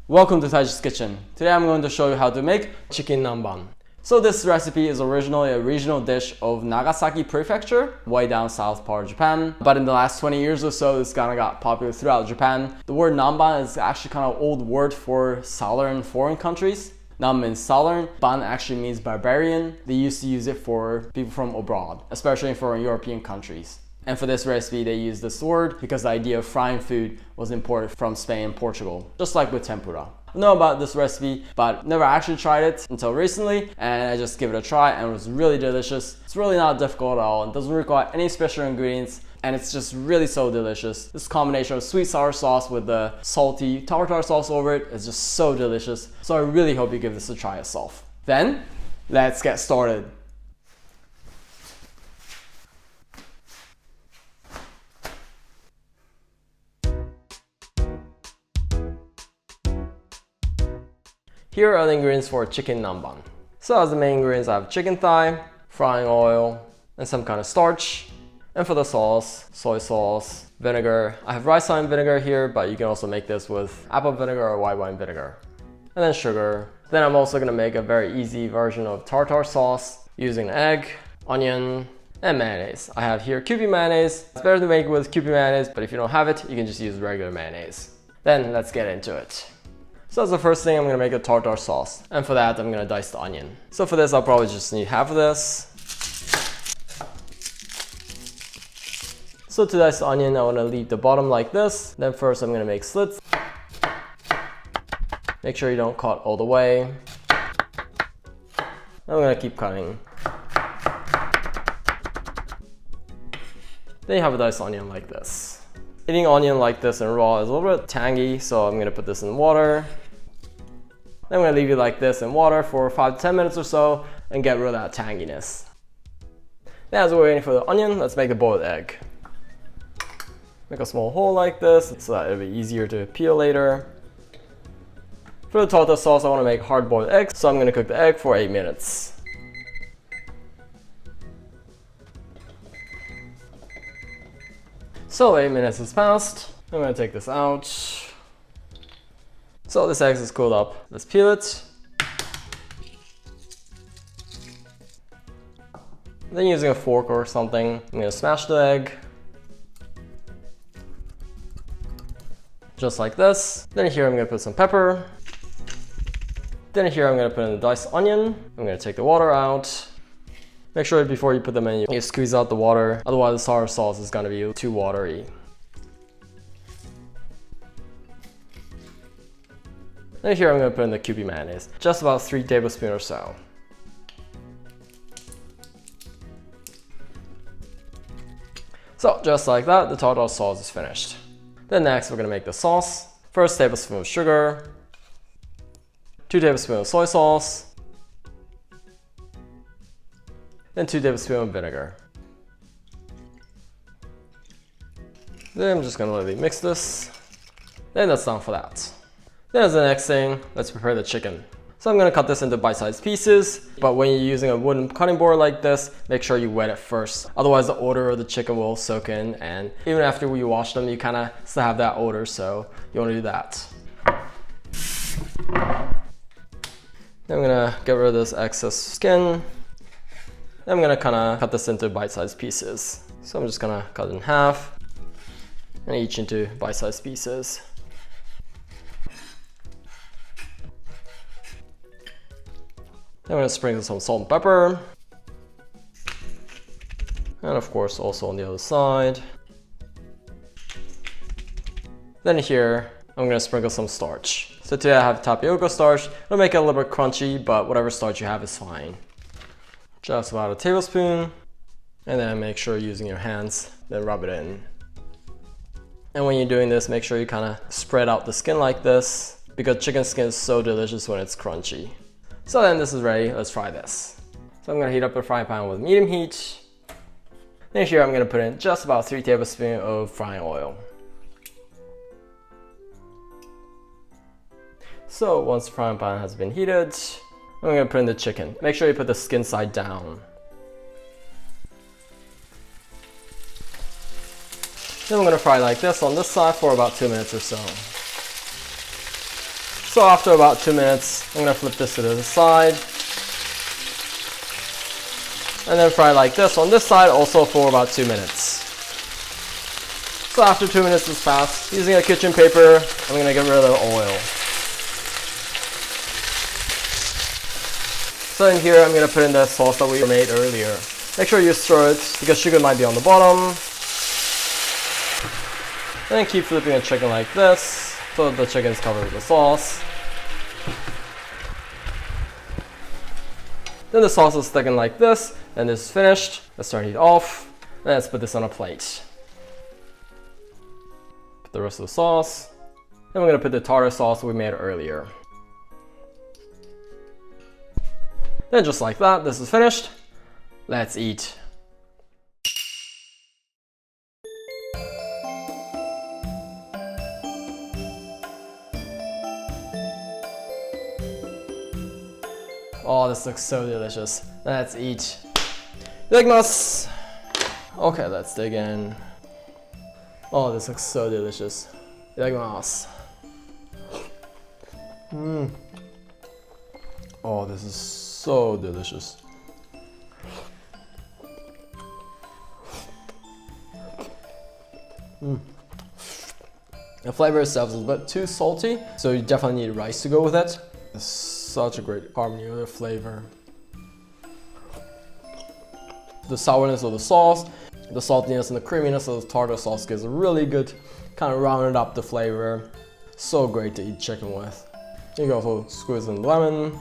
Welcome to Tbsp Kitchen. Today I'm going to show you how to make Chicken Nanaban. So this recipe is originally a regional dish of Nagasaki Prefecture, way down south part of Japan. But in the last 20 years or so, this kind of got popular throughout Japan. The word Nanban is actually kind of old word for southern foreign countries. Nan means southern, ban actually means barbarian. They used to use it for people from abroad, especially for European countries. And for this recipe, they used this word because the idea of frying food was imported from Spain and Portugal, just like with tempura. I know about this recipe, but never actually tried it until recently, and I just gave it a try and it was really delicious. It's really not difficult at all. It doesn't require any special ingredients, and it's just really so delicious. This combination of sweet sour sauce with the salty tartar sauce over it is just so delicious. So I really hope you give this a try yourself. Then, let's get started. Here are the ingredients for chicken Nanban. So as the main ingredients, I have chicken thigh, frying oil, and some kind of starch. And for the sauce, soy sauce, vinegar. I have rice wine vinegar here, but you can also make this with apple vinegar or white wine vinegar. And then sugar. Then I'm also gonna make a very easy version of tartar sauce using egg, onion, and mayonnaise. I have here Kewpie mayonnaise. It's better to make it with Kewpie mayonnaise, but if you don't have it, you can just use regular mayonnaise. Then let's get into it. So as the first thing, I'm gonna make a tartar sauce. And for that, I'm gonna dice the onion. So for this, I'll probably just need half of this. So to dice the onion, I wanna leave the bottom like this. Then first, I'm gonna make slits. Make sure you don't cut all the way. I'm gonna keep cutting. Then you have a diced onion like this. Eating onion like this and raw is a little bit tangy, so I'm gonna put this in water. Then I'm gonna leave it like this in water for 5 to 10 minutes or so and get rid of that tanginess. Then as we're waiting for the onion, let's make the boiled egg. Make a small hole like this so that it'll be easier to peel later. For the tartar sauce, I wanna make hard-boiled eggs, so I'm gonna cook the egg for 8 minutes. So 8 minutes has passed. I'm gonna take this out. So this egg is cooled up. Let's peel it. Then using a fork or something, I'm gonna smash the egg. Just like this. Then here I'm gonna put some pepper. Then here I'm gonna put in the diced onion. I'm gonna take the water out. Make sure before you put them in, you squeeze out the water. Otherwise the sour sauce is gonna be too watery. And here I'm gonna put in the Kewpie mayonnaise. Just about 3 tablespoons or so. So just like that, the tartar sauce is finished. Then next we're gonna make the sauce. First tablespoon of sugar. 2 tablespoons of soy sauce. Then 2 tablespoons of vinegar. Then I'm just gonna lightly mix this. Then that's done for that. Then as the next thing, let's prepare the chicken. So I'm gonna cut this into bite-sized pieces, but when you're using a wooden cutting board like this, make sure you wet it first. Otherwise the odor of the chicken will soak in, and even after you wash them, you kinda still have that odor, so you wanna do that. Then I'm gonna get rid of this excess skin. I'm gonna kinda cut this into bite-sized pieces. So I'm just gonna cut it in half, and each into bite-sized pieces. Then I'm gonna sprinkle some salt and pepper. And of course also on the other side. Then here, I'm gonna sprinkle some starch. So today I have tapioca starch. It'll make it a little bit crunchy, but whatever starch you have is fine. Just about a tablespoon. And then make sure you're using your hands, then rub it in. And when you're doing this, make sure you kinda spread out the skin like this, because chicken skin is so delicious when it's crunchy. So then this is ready, let's try this. So I'm gonna heat up a frying pan with medium heat. Then here I'm gonna put in just about 3 tablespoons of frying oil. So once the frying pan has been heated, I'm gonna put in the chicken. Make sure you put the skin side down. Then I'm gonna fry like this on this side for about 2 minutes or so. So after about 2 minutes, I'm gonna flip this to the side. And then fry like this on this side also for about 2 minutes. So after 2 minutes has passed, using a kitchen paper, I'm gonna get rid of the oil. So in here, I'm gonna put in the sauce that we made earlier. Make sure you stir it because chicken might be on the bottom. And then keep flipping the chicken like this so the chicken is covered with the sauce. Then the sauce is thickened like this, and this is finished. Let's turn it off. And let's put this on a plate. Put the rest of the sauce. Then we're gonna put the tartar sauce we made earlier. Then just like that, this is finished. Let's eat. Oh, this looks so delicious. Let's eat. Itadakimasu. Okay, let's dig in. Oh, this looks so delicious. Itadakimasu. Oh, this is so delicious. The flavor itself is a bit too salty, so you definitely need rice to go with it. It's such a great harmony with the flavor. The sourness of the sauce, the saltiness and the creaminess of the tartar sauce gives a really good kind of rounded up the flavor. So great to eat chicken with. You can also squeeze in lemon.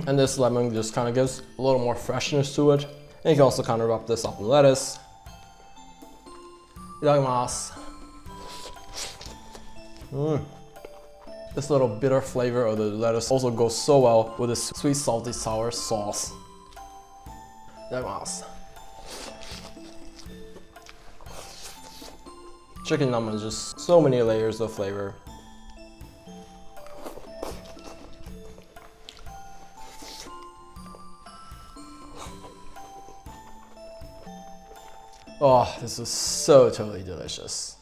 And this lemon just kind of gives a little more freshness to it. And you can also kind of wrap this up in lettuce. Itadakimasu. This little bitter flavor of the lettuce also goes so well with this sweet, salty, sour sauce. Itadakimasu. Chicken Nanaban is just so many layers of flavor. Oh, this is so totally delicious.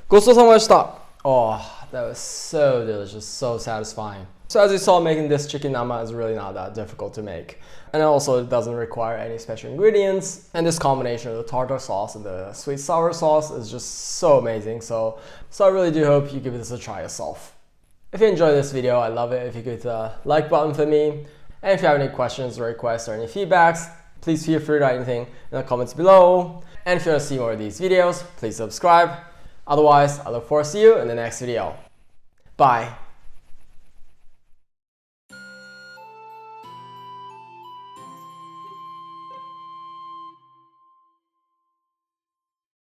ごちそうさまでした. Oh, that was so delicious, so satisfying. So as you saw, making this chicken nama is really not that difficult to make. And also it doesn't require any special ingredients. And this combination of the tartar sauce and the sweet sour sauce is just so amazing. So I really do hope you give this a try yourself. If you enjoyed this video, I'd love it if you could like button for me. And if you have any questions or requests or any feedbacks, please feel free to write anything in the comments below. And if you want to see more of these videos, please subscribe. Otherwise, I look forward to see you in the next video. Bye.